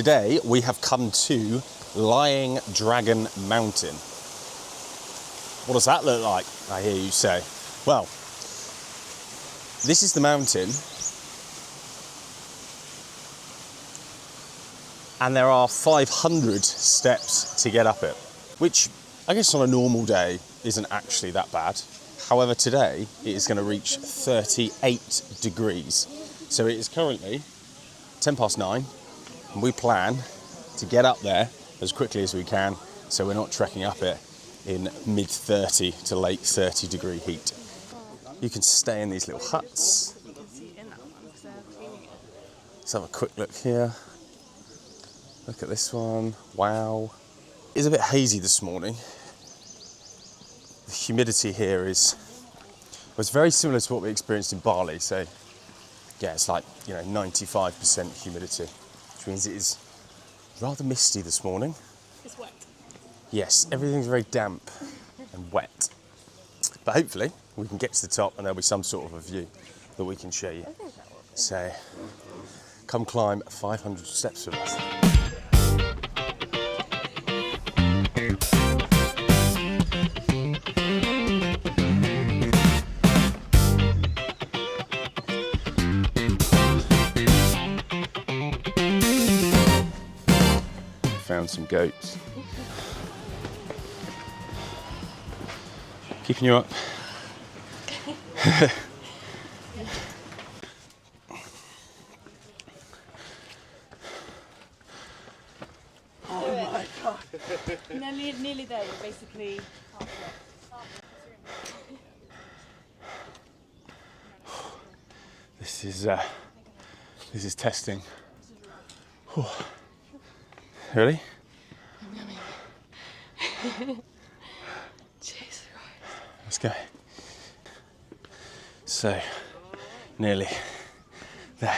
today we have come to Lying Dragon Mountain. What does that look like, I hear you say? Well, this is the mountain, and there are 500 steps to get up it, which I guess on a normal day isn't actually that bad. However, today it is going to reach 38 degrees. So it is currently 9:10, and we plan to get up there as quickly as we can so we're not trekking up it in mid 30 to late 30 degree heat. You can stay in these little huts. Let's have a quick look here. Look at this one. Wow. It's a bit hazy this morning. The humidity here was very similar to what we experienced in Bali. So yeah, it's like, 95% humidity, which means it is rather misty this morning. It's wet. Yes, everything's very damp and wet. But hopefully we can get to the top and there'll be some sort of a view that we can show you. So come climb 500 steps with us. Found some goats. Keeping you up. Oh my god. Nearly there, you're basically This is testing. Whew. Ready? Jesus Christ. Let's go. So, nearly there.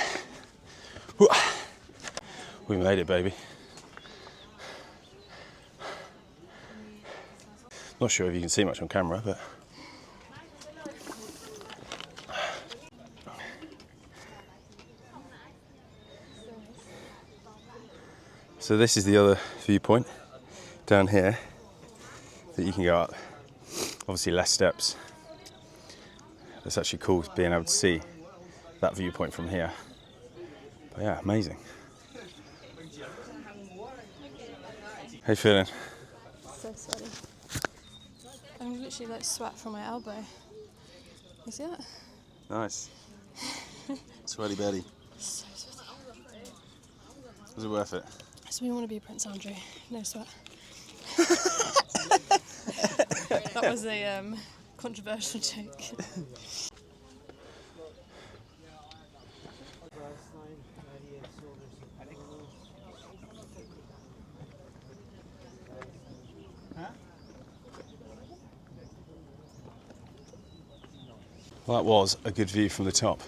Whew. We made it, baby. Not sure if you can see much on camera, but so this is the other viewpoint down here that you can go up. Obviously less steps. It's actually cool being able to see that viewpoint from here. But yeah, amazing. How you feeling? So sweaty. I'm literally like sweat from my elbow. You see that? Nice. Sweaty Betty. So sweaty. Was it worth it? So we want to be Prince Andrew. No sweat. That was a controversial joke. Well, that was a good view from the top.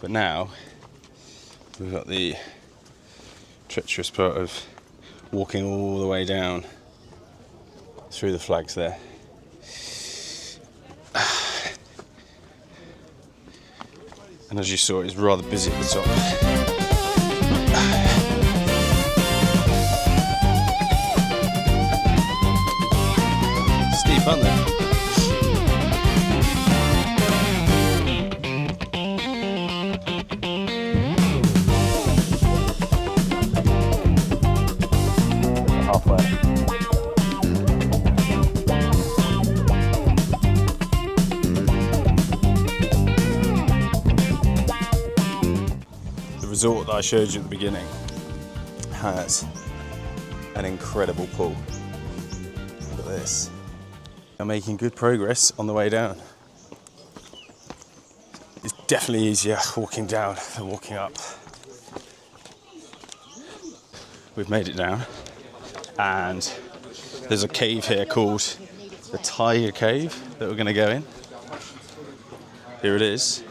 But now we've got the treacherous part of walking all the way down through the flags there. And as you saw, it's rather busy at the top. Steep, aren't they? The resort that I showed you at the beginning has an incredible pool. Look at this. I'm making good progress on the way down. It's definitely easier walking down than walking up. We've made it down, and there's a cave here called the Tiger Cave that we're going to go in. Here it is.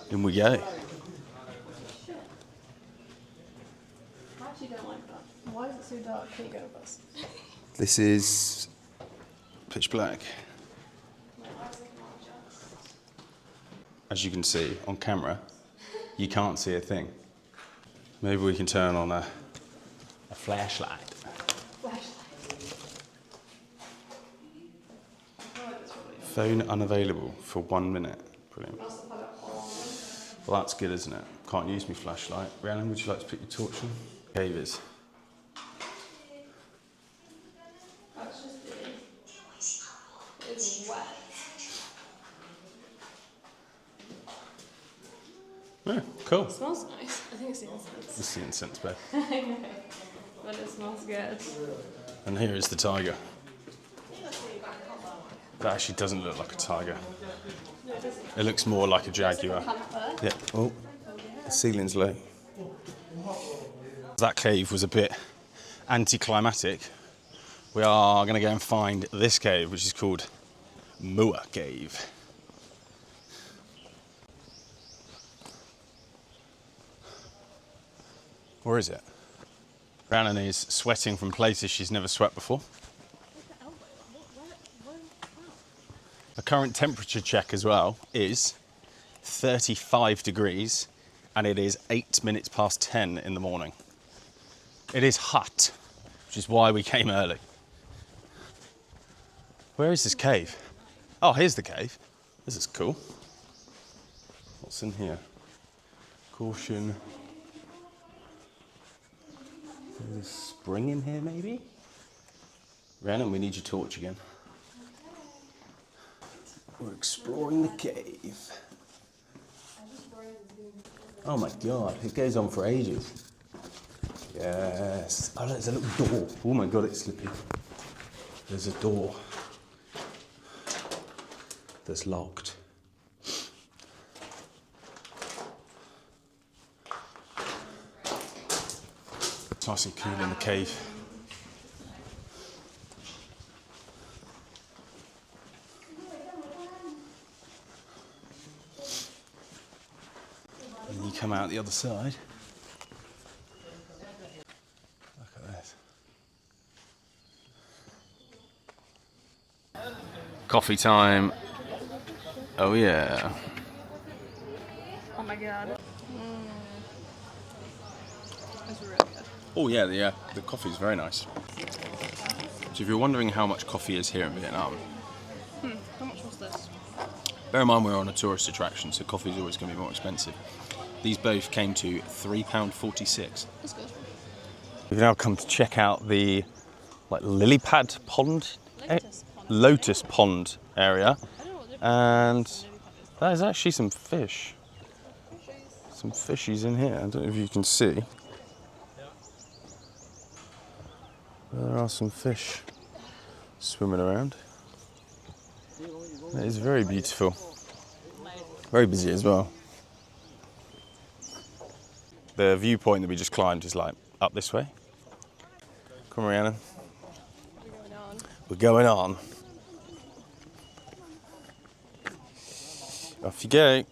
In we go. I actually don't like that. Why is it so dark? Can you go with us? This is pitch black. As you can see on camera, you can't see a thing. Maybe we can turn on a flashlight. Phone unavailable for 1 minute. Brilliant. Well, that's good, isn't it? Can't use my flashlight. Rhiannon, would you like to put your torch on? Cave is. That's just it's wet. Yeah, cool. It smells nice. I think it's the incense. It's the incense bed. I know, but it smells good. And here is the tiger. That actually doesn't look like a tiger. No, it doesn't. It looks more like a jaguar. Yeah. Oh, the ceiling's low. That cave was a bit anticlimactic. We are going to go and find this cave, which is called Mua Cave. Where is it? Rhiannon is sweating from places she's never sweat before. The current temperature check as well is 35 degrees and it is 8 minutes past 10 in the morning. It is hot, which is why we came early. Where is this cave? Oh, here's the cave. This is cool. What's in here? Caution. There's a spring in here, maybe? Rhiannon, we need your torch again. We're exploring the cave. Oh my god, it goes on for ages. Yes. Oh, there's a little door. Oh my god, it's slippy. There's a door that's locked. It's nice and cool in the cave. And you come out the other side. Look at this. Coffee time. Oh yeah. Oh my god. It's really good. Oh yeah, the coffee is very nice. So if you're wondering how much coffee is here in Vietnam, How much was this? bear in mind we're on a tourist attraction, so coffee is always going to be more expensive. These both came to £3.46. That's good. We've now come to check out the lily pad pond, lotus pond area, and that is actually some fish. Some fishies in here. I don't know if you can see. There are some fish swimming around. It is very beautiful. Very busy as well. The viewpoint that we just climbed is up this way. Come on, Rhiannon. We're going on. Off you go.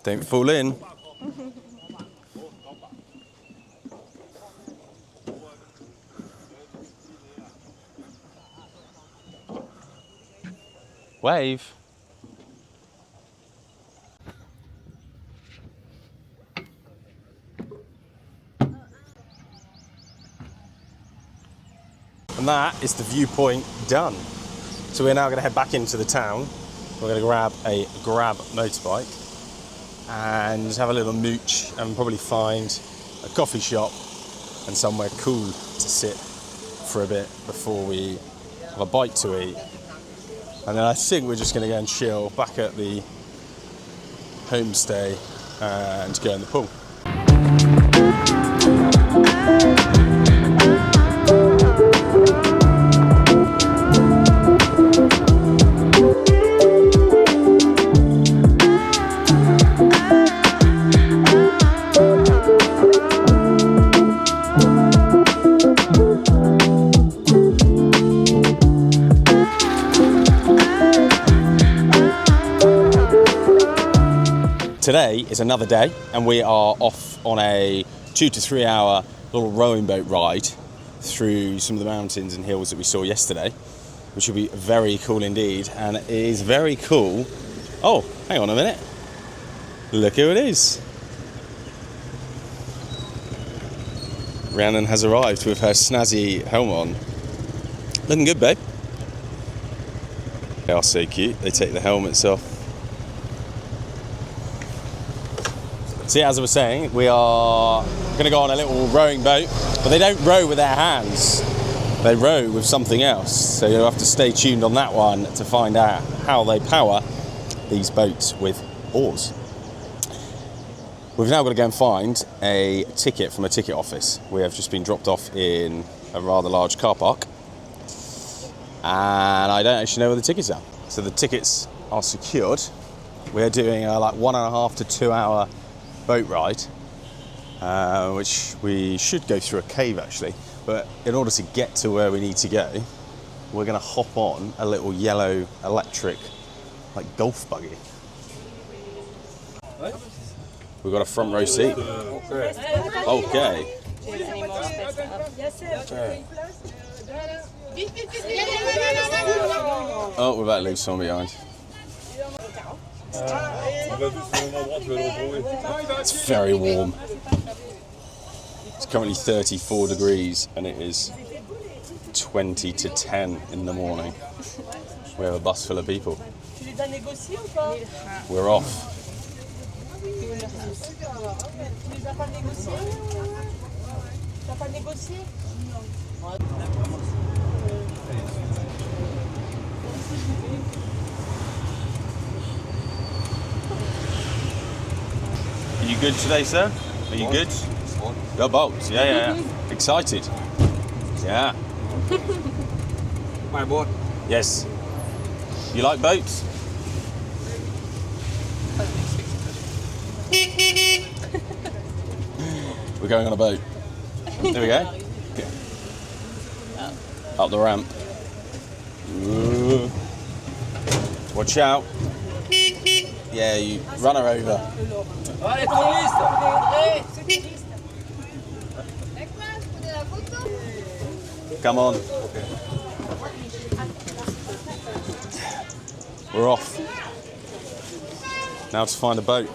Don't fall in. Wave. And that is the viewpoint done. So we're now going to head back into the town. We're going to grab a Grab motorbike and just have a little mooch and probably find a coffee shop and somewhere cool to sit for a bit before we have a bite to eat. And then I think we're just going to go and chill back at the homestay and go in the pool. Today is another day and we are off on a 2 to 3 hour little rowing boat ride through some of the mountains and hills that we saw yesterday, which will be very cool indeed. And it is very cool. Oh, hang on a minute. Look who it is. Rhiannon has arrived with her snazzy helmet on. Looking good, babe. They are so cute. They take the helmets off. So yeah, as I was saying, we are going to go on a little rowing boat, but they don't row with their hands. They row with something else. So you'll have to stay tuned on that one to find out how they power these boats with oars. We've now got to go and find a ticket from a ticket office. We have just been dropped off in a rather large car park, and I don't actually know where the tickets are. So the tickets are secured. We're doing a like 1.5 to 2 hour boat ride, which we should go through a cave actually. But in order to get to where we need to go, we're going to hop on a little yellow electric like golf buggy. We've got a front row seat. Okay. Oh, we're about to leave someone behind. It's very warm. It's currently 34 degrees and it is 20 to 10 in the morning. We have a bus full of people. We're off. Are you good today, sir? Are you good? Go boats. Yeah. Excited. Yeah. My boat. Yes. You like boats? We're going on a boat. There we go. Up the ramp. Ooh. Watch out. Yeah, you run her over. Come on. We're off. Now to find a boat.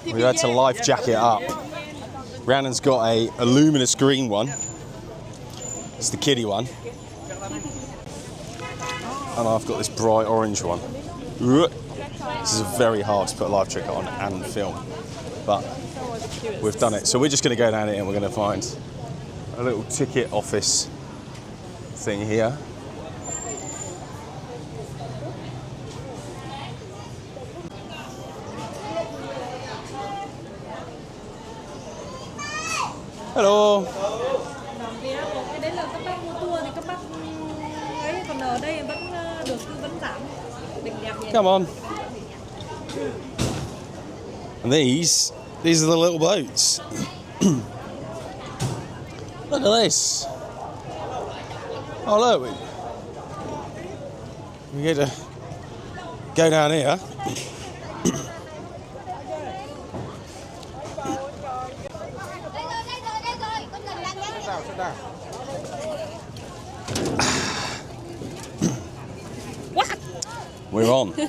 We had to life jacket up. Rhiannon's got a luminous green one. It's the kiddie one. And I've got this bright orange one. This is very hard to put a life jacket on and film. But we've done it. So we're just going to go down here and we're going to find a little ticket office thing here. Hello. Cái đấy là các bác mua tour thì các bác ấy, còn ở đây vẫn được tư vấn giảm. Come on. And these are the little boats. Look at this. Oh look, we get to go down here. We're on. Oh,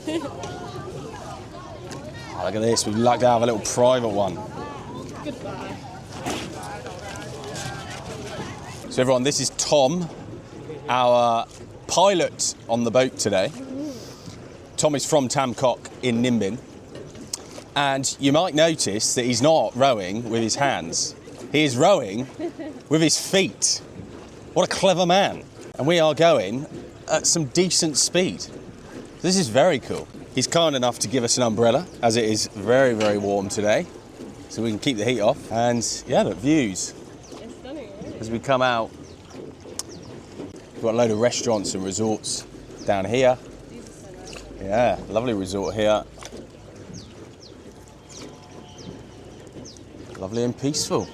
look at this, we'd like to have a little private one. So everyone, this is Tom, our pilot on the boat today. Tom is from Tam Coc in Ninh Binh. And you might notice that he's not rowing with his hands. He is rowing with his feet. What a clever man. And we are going at some decent speed. This is very cool. He's kind enough to give us an umbrella, as it is very, very warm today, so we can keep the heat off. And yeah, look, views. It's stunning, right? As we come out, we've got a load of restaurants and resorts down here. Yeah, lovely resort here. Lovely and peaceful.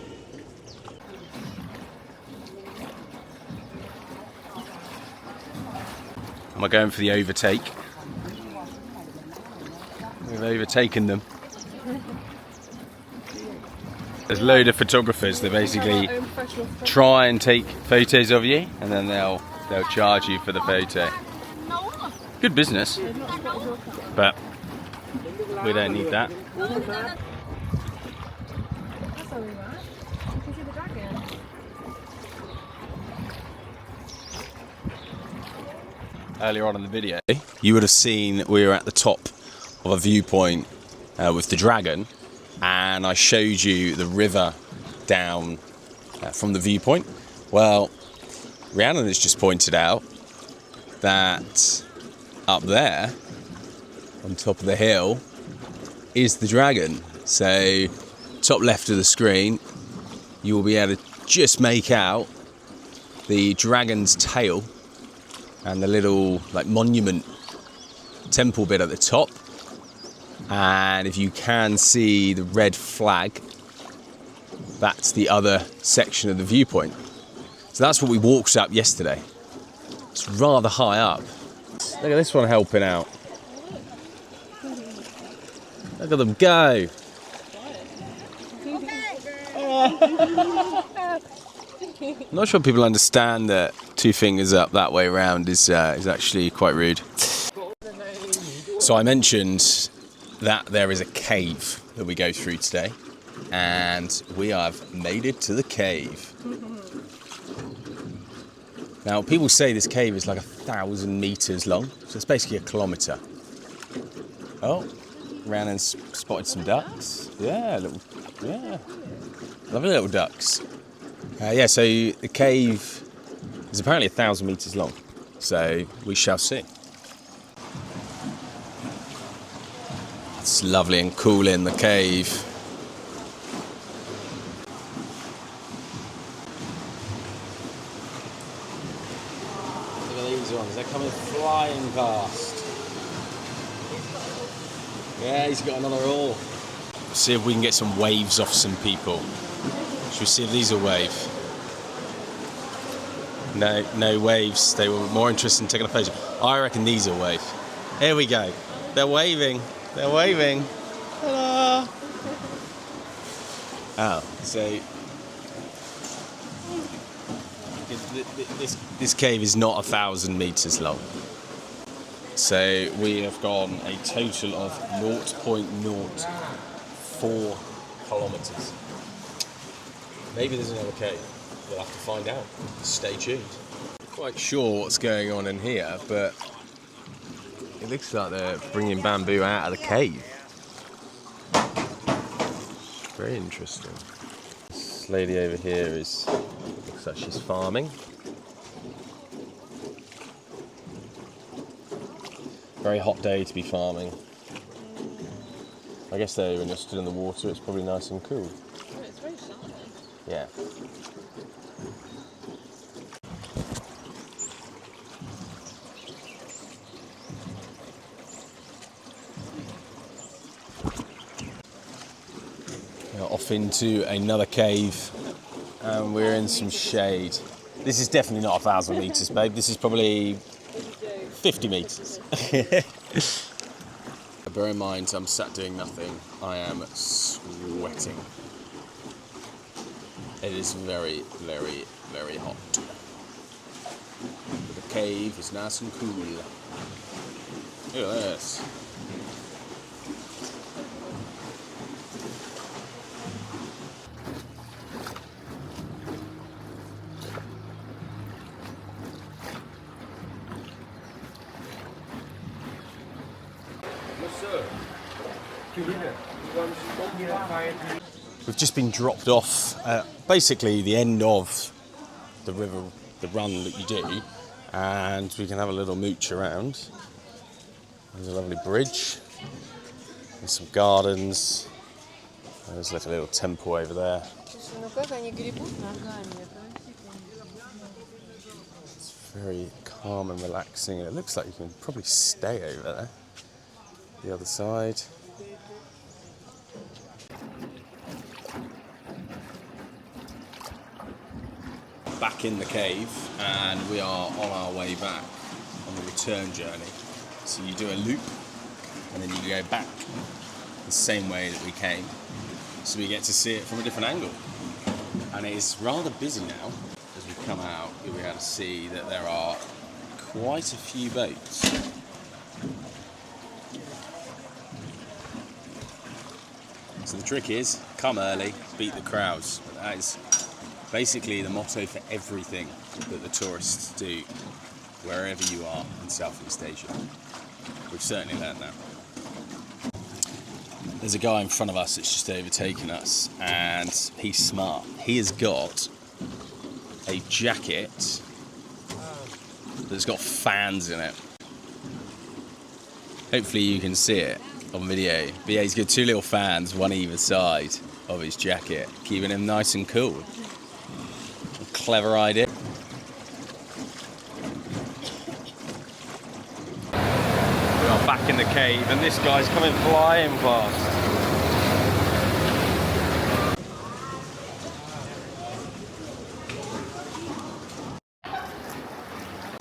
And we're going for the overtake. We've overtaken them. There's a load of photographers that basically try and take photos of you, and then they'll charge you for the photo. Good business, but we don't need that. Earlier on in the video, you would have seen we were at the top of a viewpoint with the dragon, and I showed you the river down from the viewpoint. Well, Rhiannon has just pointed out that up there on top of the hill is the dragon. So top left of the screen, you will be able to just make out the dragon's tail and the little like monument temple bit at the top. And if you can see the red flag, that's the other section of the viewpoint. So that's what we walked up yesterday. It's rather high up. Look at this one helping out. Look at them go. I'm not sure people understand that 2 fingers up that way around is actually quite rude. So I mentioned that there is a cave that we go through today, and we have made it to the cave. Now, people say this cave is like 1,000 meters long, so it's basically a kilometer. Oh, Rhiannon's spotted some ducks. Yeah, lovely little ducks. Yeah, so the cave is apparently 1,000 meters long, so we shall see. It's lovely and cool in the cave. Look at these ones, they're coming flying past. Yeah, he's got another oar. Let's see if we can get some waves off some people. Should we see if these will wave? No waves. They were more interested in taking a photo. I reckon these will wave. Here we go. They're waving. They're waving. Ta-da! Oh, so this cave is not 1,000 meters long. So we have gone a total of 0.04 kilometers. Maybe there's another cave. We'll have to find out. Stay tuned. Not quite sure what's going on in here, but it looks like they're bringing bamboo out of the cave. Very interesting. This lady over here looks like she's farming. Very hot day to be farming. I guess though, when you're stood in the water, it's probably nice and cool. It's very shiny. Yeah. Off into another cave, and we're in some shade. This is definitely not 1,000 meters, babe. This is probably 50 meters. Bear in mind, I'm sat doing nothing. I am sweating. It is very, very, very hot. But the cave is nice and cool. Look at this. We've just been dropped off at basically the end of the river, the run that you do, and we can have a little mooch around. There's a lovely bridge and some gardens. There's like a little temple over there. It's very calm and relaxing. It looks like you can probably stay over there. The other side. Back in the cave, and we are on our way back on the return journey. So you do a loop and then you go back the same way that we came, so we get to see it from a different angle. And it is rather busy now. As we come out, you'll be able to see that there are quite a few boats. So the trick is, come early, beat the crowds. That is basically the motto for everything that the tourists do, wherever you are in Southeast Asia. We've certainly learned that. There's a guy in front of us that's just overtaken us, and he's smart. He has got a jacket that's got fans in it. Hopefully you can see it on video. But yeah, he's got two little fans, one either side of his jacket, keeping him nice and cool. A clever idea. We are back in the cave, and this guy's coming flying past.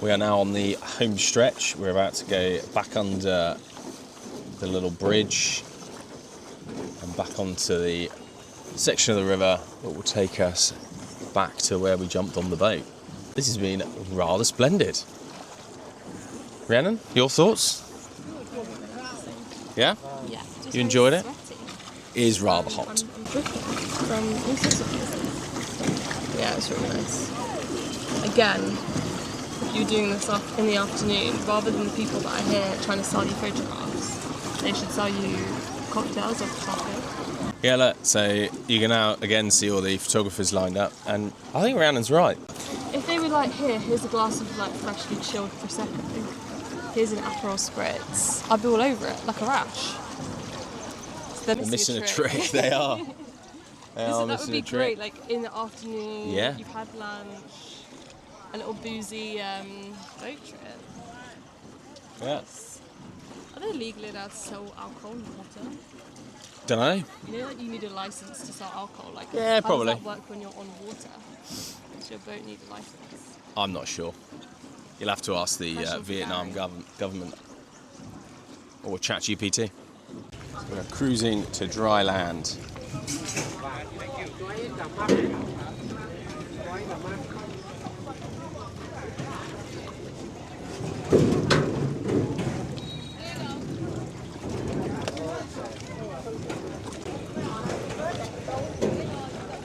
We are now on the home stretch. We're about to go back under the little bridge and back onto the section of the river that will take us back to where we jumped on the boat. This has been rather splendid. Rhiannon, your thoughts? Yeah? Yeah. You enjoyed it? It is rather hot. From all sorts of places. Yeah, it's really nice. Again, if you're doing this in the afternoon, rather than the people that are here trying to sell you photographs, they should sell you cocktails or coffee. Yeah, look, so you can now again see all the photographers lined up, and I think Rhiannon's right. If they were like, here's a glass of like freshly chilled Prosecco, here's an Aperol Spritz, I'd be all over it, like a rash. So They're missing a trick, they are. They are that missing would be a trick. great, like in the afternoon, Yeah. you've had lunch, a little boozy boat trip. Yeah. Are they legally allowed to sell alcohol in the water? Don't know. You know, like you need a license to sell alcohol. Like, Yeah, probably. How does that work when you're on water? Does your boat need a license? I'm not sure. You'll have to ask the Question for Vietnam Gary. government or ChatGPT. We're cruising to dry land.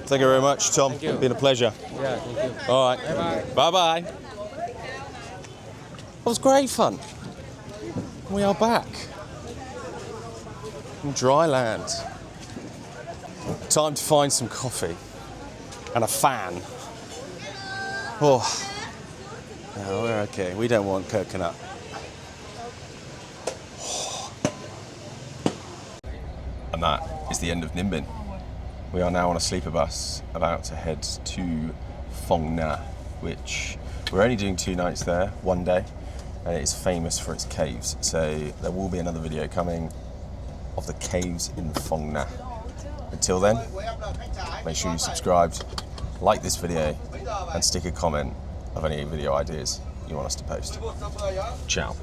Thank you very much, Tom. Thank you. Been a pleasure. Yeah, thank you. All right. Bye-bye. Bye-bye. That was great fun. We are back in dry land. Time to find some coffee and a fan. Oh, no, we're okay. We don't want coconut. And that is the end of Ninh Binh. We are now on a sleeper bus about to head to Phong Nha, which we're only doing 2 nights there, 1 day, and it is famous for its caves. So there will be another video coming of the caves in Phong Nha. Until then, make sure you subscribed, like this video, and stick a comment of any video ideas you want us to post. Ciao.